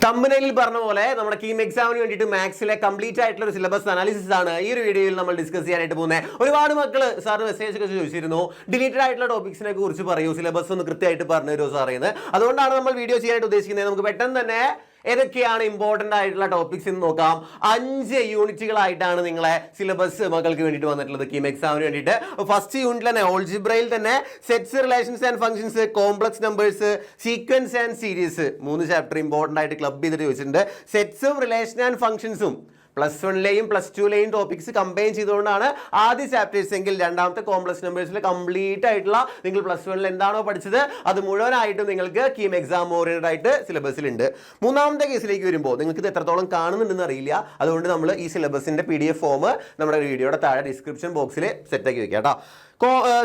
തമ്പനയിൽ പറഞ്ഞ പോലെ നമ്മുടെ കീം എക്സാമിന് വേണ്ടിയിട്ട് മാത്സിലെ കംപ്ലീറ്റ് ആയിട്ടുള്ള ഒരു സിലബസ് അനാലിസിസ് ആണ് ഈ ഒരു വീഡിയോയിൽ നമ്മൾ ഡിസ്കസ് ചെയ്യാനായിട്ട് പോകുന്നത്. ഒരുപാട് മക്കൾ സാറിന് മെസ്സേജ് ഒക്കെ ചോദിച്ചിരുന്നു, ഡിലീറ്റഡ് ആയിട്ടുള്ള ടോപ്പിക്സിനെ കുറിച്ച് പറയൂ, സിലബസ് ഒന്ന് കൃത്യമായിട്ട് പറഞ്ഞു തരുമോ സാറേന്ന്. അതുകൊണ്ടാണ് നമ്മൾ വീഡിയോ ചെയ്യാനായിട്ട് ഉദ്ദേശിക്കുന്നത്. നമുക്ക് പെട്ടെന്ന് തന്നെ ഏതൊക്കെയാണ് ഇമ്പോർട്ടന്റ് ആയിട്ടുള്ള ടോപ്പിക്സ് എന്ന് നോക്കാം. 5 യൂണിറ്റുകളായിട്ടാണ് നിങ്ങളെ സിലബസ് മക്കൾക്ക് വേണ്ടിയിട്ട് വന്നിട്ടുള്ളത് കീം എക്സാമിന് വേണ്ടിയിട്ട്. ഫസ്റ്റ് യൂണിറ്റിൽ തന്നെ ഓൾജിബ്രയിൽ തന്നെ sets, relations and functions, complex numbers, sequence and series 3 chapter important ആയിട്ട് ക്ലബ് ചെയ്തിട്ട് ചോദിച്ചിട്ടുണ്ട്. സെറ്റ്സും റിലേഷൻ ആൻഡ് ഫംഗ്ഷൻസും +1ലെയും +2ലെയും ടോപ്പിക്സ് കമ്പൈൻ ചെയ്തുകൊണ്ടാണ് ആദ്യ ചാപ്റ്റേഴ്സ് എങ്കിൽ രണ്ടാമത്തെ കോംപ്ലക്സ് നമ്പേഴ്സിൽ കംപ്ലീറ്റ് ആയിട്ടുള്ള നിങ്ങൾ +1ൽ എന്താണോ പഠിച്ചത് അത് മുഴുവനായിട്ടും നിങ്ങൾക്ക് കീം എക്സാം ഓറിയന്റഡ് ആയിട്ട് സിലബസിലുണ്ട്. മൂന്നാമത്തെ കേസിലേക്ക് വരുമ്പോൾ നിങ്ങൾക്ക് ഇത് എത്രത്തോളം കാണുന്നുണ്ടെന്ന് അറിയില്ല. അതുകൊണ്ട് നമ്മൾ ഈ സിലബസിന്റെ PDF ഫോം നമ്മുടെ വീഡിയോയുടെ താഴെ ഡിസ്ക്രിപ്ഷൻ ബോക്സിൽ സെറ്റാക്കി വെക്കാം കേട്ടോ.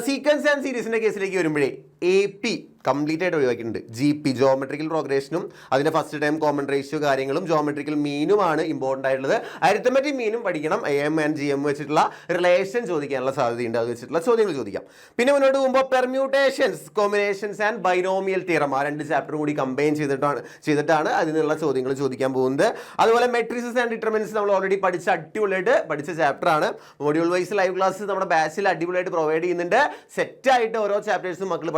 സീക്വൻസ് ആൻഡ് സീരീസിന്റെ കേസിലേക്ക് വരുമ്പോഴേ AP കംപ്ലീറ്റ് ആയിട്ട് ഒഴിവാക്കിയിട്ടുണ്ട്. GP ജോമെട്രിക്കൽ പ്രോഗ്രഷനും അതിന്റെ ഫസ്റ്റ് ടൈം കോമൺ റേഷ്യോ കാര്യങ്ങളും ജോമെട്രിക്കൽ മീനുമാണ് ഇമ്പോർട്ടൻ്റ് ആയിട്ടുള്ളത്. അരിത്തമെറ്റിക് മീനും പഠിക്കണം. AM ആൻഡ് GM വെച്ചിട്ടുള്ള റിലേഷൻ ചോദിക്കാനുള്ള സാധ്യതയുണ്ട്, അത് വെച്ചിട്ടുള്ള ചോദ്യങ്ങൾ ചോദിക്കാം. പിന്നെ മുന്നോട്ട് പോകുമ്പോൾ permutations, combinations and binomial theorem, ആ 2 ചാപ്റ്റർ കൂടി കമ്പൈൻ ചെയ്തിട്ടാണ് അതിനുള്ള ചോദ്യങ്ങൾ ചോദിക്കാൻ പോകുന്നത്. അതുപോലെ മെട്രിസസ് ആൻഡ് ഡിറ്റർമിനൻസ് നമ്മൾ ഓൾറെഡി അടിപൊളിയായിട്ട് പഠിച്ച ചാപ്റ്റർ ആണ്. മോഡ്യൂൾ വൈസ് ലൈവ് ക്ലാസ് നമ്മുടെ ബാച്ചിൽ അടിപൊളിയായിട്ട് പ്രൊവൈഡ് ചെയ്യുന്നുണ്ട്. സെറ്റായിട്ട് ഓരോ ചാപ്റ്റേഴ്സും മക്കൾ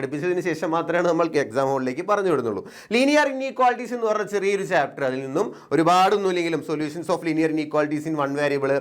പഠിപ്പിച്ചതിന് ശേഷം മാത്രമേ നമ്മൾക്ക് എക്സാം ഹോളിലേക്ക് പറഞ്ഞു വിടുന്നുള്ളൂ. ലീനിയർ ഇൻഇക്വാളിറ്റീസ് എന്ന് പറഞ്ഞ ചെറിയൊരു ചാപ്റ്റർ, അതിൽ നിന്നും ഒരുപാടൊന്നുമില്ലെങ്കിലും solutions of linear inequalities in one variable,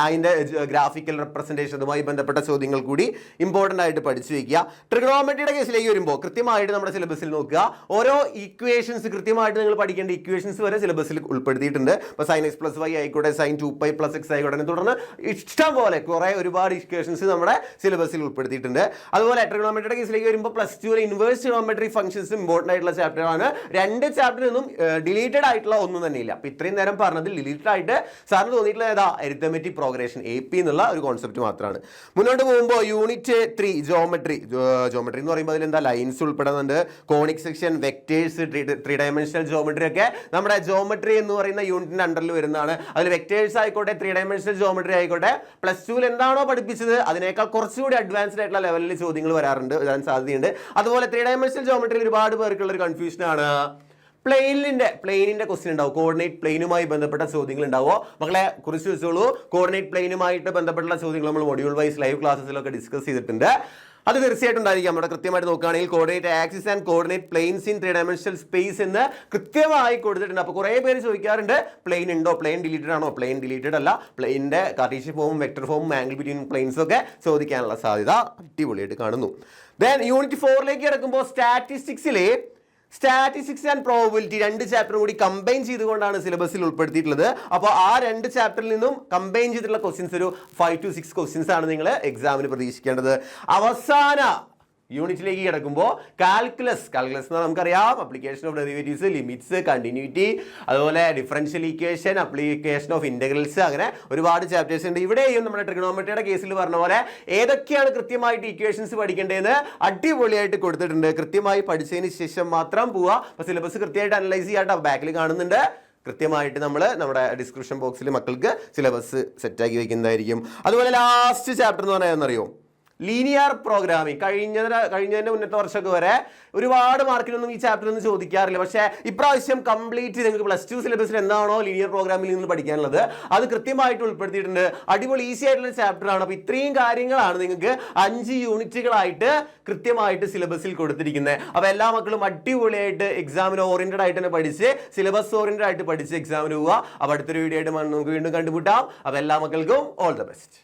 അതിൻ്റെ ഗ്രാഫിക്കൽ റെപ്രസെൻറ്റേഷൻ, അതുമായി ബന്ധപ്പെട്ട ചോദ്യങ്ങൾ കൂടി ഇമ്പോർട്ടൻ്റ് ആയിട്ട് പഠിച്ചു വയ്ക്കുക. ട്രിഗണോമെട്രിയുടെ കേസിലേക്ക് വരുമ്പോൾ കൃത്യമായിട്ട് നമ്മുടെ സിലബസിൽ നോക്കുക. ഓരോ ഇക്വേഷൻസ് കൃത്യമായിട്ട് നിങ്ങൾ പഠിക്കേണ്ട ഇക്വേഷൻസ് വരെ സിലബസിൽ ഉൾപ്പെടുത്തിയിട്ടുണ്ട്. ഇപ്പോൾ sin x+y ആയിക്കോട്ടെ, sin 2π+x ആയിക്കോട്ടെ, തുടർന്ന് ഇഷ്ടം പോലെ ഒരുപാട് ഇക്വേഷൻസ് നമ്മുടെ സിലബസിൽ ഉൾപ്പെടുത്തിയിട്ടുണ്ട്. അതുപോലെ ട്രിഗണോമെട്രിയുടെ കേസിലേക്ക് വരുമ്പോൾ +2 ഇൻവേഴ്സ് ട്രിഗണോമെട്രി ഫംഗ്ഷൻസ് ഇമ്പോർട്ടൻ്റ് ആയിട്ടുള്ള ചാപ്റ്റർ ആണ്. 2 ചാപ്റ്ററിൽ നിന്നും ഡിലീറ്റഡ് ആയിട്ടുള്ള ഒന്നും തന്നെ ഇല്ല. അപ്പോൾ ഇത്രയും നേരം പറഞ്ഞതിൽ ഡിലീറ്റഡ് ആയിട്ട് സാറിന് തോന്നിയിട്ടുള്ള ഏതാ? അരിത്തമെറ്റിക് പ്രോഗ്രഷൻ, AP എന്നുള്ള ഒരു കോൺസെപ്റ്റ് മാത്രമാണ്. മുന്നോട്ട് പോകുമ്പോൾ യൂണിറ്റ് 3 ജോമെട്രി എന്ന് പറയുമ്പോൾ അതിലെന്താ ലൈൻസ് ഉൾപ്പെടുന്നുണ്ട്, conic section, vectors, 3 dimensional geometry ഒക്കെ നമ്മുടെ ജോമെട്രി എന്ന് പറയുന്ന യൂണിറ്റിന്റെ അണ്ടറിൽ വരുന്നതാണ്. അതിൽ വെക്ടേഴ്സ് ആയിക്കോട്ടെ, 3 ഡയമെൻഷണൽ ജോമെട്രി ആയിക്കോട്ടെ, +2ൽ എന്താണോ പഠിപ്പിച്ചത് അതിനേക്കാൾ കുറച്ചുകൂടി അഡ്വാൻസ്ഡ് ആയിട്ടുള്ള ലെവലിൽ ചോദ്യങ്ങൾ വരാൻ സാധ്യതയുണ്ട്. അതുപോലെ 3 ഡയമെൻഷണൽ ജോമെട്രിയിൽ ഒരുപാട് പേർക്കുള്ള ഒരു കൺഫ്യൂഷൻ ആണ് പ്ലെയിനിന്റെ ക്വസ്റ്റ്യൻ ഉണ്ടാവും. കോർഡിനേറ്റ് പ്ലെയിനുമായി ബന്ധപ്പെട്ട ചോദ്യങ്ങൾ ഉണ്ടാവോ? മക്കളെ കുറിച്ച് വെച്ചോളൂ. കോർഡിനേറ്റ് പ്ലെയിനുമായിട്ട് ബന്ധപ്പെട്ടുള്ള ചോദ്യങ്ങൾ നമ്മൾ മൊഡ്യൂൾ വൈസ് ലൈവ് ക്ലാസ്സിലൊക്കെ ഡിസ്കസ് ചെയ്തിട്ടുണ്ട്. അത് തീർച്ചയായിട്ടും ഉണ്ടായിരിക്കും. നമ്മുടെ കൃത്യമായിട്ട് നോക്കുകയാണെങ്കിൽ coordinate axis and coordinate planes in 3 dimensional space എന്ന് കൃത്യമായി കൊടുത്തിട്ടുണ്ട്. അപ്പോൾ കുറേ പേര് ചോദിക്കാറുണ്ട് പ്ലെയിൻ ഉണ്ടോ, പ്ലെയിൻ ഡിലീറ്റഡ് ആണോ? പ്ലെയിൻ ഡിലീറ്റഡ് അല്ല. പ്ലെയിനിന്റെ കാർട്ടീഷ്യൻ ഫോമും വെക്ടർ ഫോമും ആംഗിൾ ബിറ്റ്വീൻ പ്ലെയിൻസും ഒക്കെ ചോദിക്കാനുള്ള സാധ്യത അടിപൊളിയായിട്ട് കാണുന്നു. ദെൻ യൂണിറ്റ് 4ലേക്ക് കിടക്കുമ്പോൾ സ്റ്റാറ്റിസ്റ്റിക്സ് ആൻഡ് പ്രോബബിലിറ്റി 2 ചാപ്റ്റർ കൂടി കമ്പൈൻ ചെയ്തുകൊണ്ടാണ് സിലബസിൽ ഉൾപ്പെടുത്തിയിട്ടുള്ളത്. അപ്പോൾ ആ 2 ചാപ്റ്ററിൽ നിന്നും കമ്പൈൻ ചെയ്തിട്ടുള്ള ക്വസ്റ്റ്യൻസ് ഒരു 5 to 6 ക്വസ്റ്റ്യൻസ് ആണ് നിങ്ങൾ എക്സാമിന് പ്രതീക്ഷിക്കേണ്ടത്. അവസാന യൂണിറ്റിലേക്ക് കിടക്കുമ്പോൾ കാൽക്കുലസ് നമുക്കറിയാം. Application of derivatives, limits, continuity, അതുപോലെ differential equation, application of integrals, അങ്ങനെ ഒരുപാട് ചാപ്റ്റേഴ്സ് ഉണ്ട്. ഇവിടെയും നമ്മുടെ ട്രിഗണോമെട്രിയുടെ കേസിൽ പറഞ്ഞ പോലെ ഏതൊക്കെയാണ് കൃത്യമായിട്ട് ഇക്വേഷൻസ് പഠിക്കേണ്ടതെന്ന് അടിപൊളിയായിട്ട് കൊടുത്തിട്ടുണ്ട്. കൃത്യമായി പഠിച്ചതിന് ശേഷം മാത്രം പോവുക. അപ്പോൾ സിലബസ് കൃത്യമായിട്ട് അനലൈസ് ചെയ്യാട്ടോ. ബാക്കിൽ കാണുന്നുണ്ട്. കൃത്യമായിട്ട് നമ്മൾ നമ്മുടെ ഡിസ്ക്രിപ്ഷൻ ബോക്സിൽ മക്കൾക്ക് സിലബസ് സെറ്റാക്കി വയ്ക്കുന്നതായിരിക്കും. അതുപോലെ ലാസ്റ്റ് ചാപ്റ്റർ എന്ന് പറഞ്ഞാൽ എന്നറിയോ? Linear programming. കഴിഞ്ഞതിൻ്റെ മുന്നത്തെ വർഷമൊക്കെ വരെ ഒരുപാട് മാർക്കിനൊന്നും ഈ ചാപ്റ്ററിൽ നിന്ന് ചോദിക്കാറില്ല. പക്ഷേ ഇപ്രാവശ്യം കംപ്ലീറ്റ് നിങ്ങൾക്ക് +2 സിലബസിൽ എന്താണോ ലീനിയർ പ്രോഗ്രാമിംഗ് നിന്ന് പഠിക്കാനുള്ളത് അത് കൃത്യമായിട്ട് ഉൾപ്പെടുത്തിയിട്ടുണ്ട്. അടിപൊളി ഈസി ആയിട്ടുള്ള ചാപ്റ്ററാണ്. അപ്പോൾ ഇത്രയും കാര്യങ്ങളാണ് നിങ്ങൾക്ക് 5 യൂണിറ്റുകളായിട്ട് കൃത്യമായിട്ട് സിലബസിൽ കൊടുത്തിരിക്കുന്നത്. അപ്പോൾ എല്ലാ മക്കളും അടിപൊളിയായിട്ട് എക്സാമിന് ഓറിയന്റഡ് ആയിട്ട് തന്നെ പഠിച്ച് സിലബസ് ഓറിയന്റഡ് ആയിട്ട് പഠിച്ച് എക്സാമിന് പോവുക. അപ്പോൾ അടുത്തൊരു വീഡിയോ ആയിട്ട് നമുക്ക് വീണ്ടും കണ്ടുമുട്ടാം. അപ്പോൾ എല്ലാ മക്കൾക്കും ഓൾ ദ ബെസ്റ്റ്.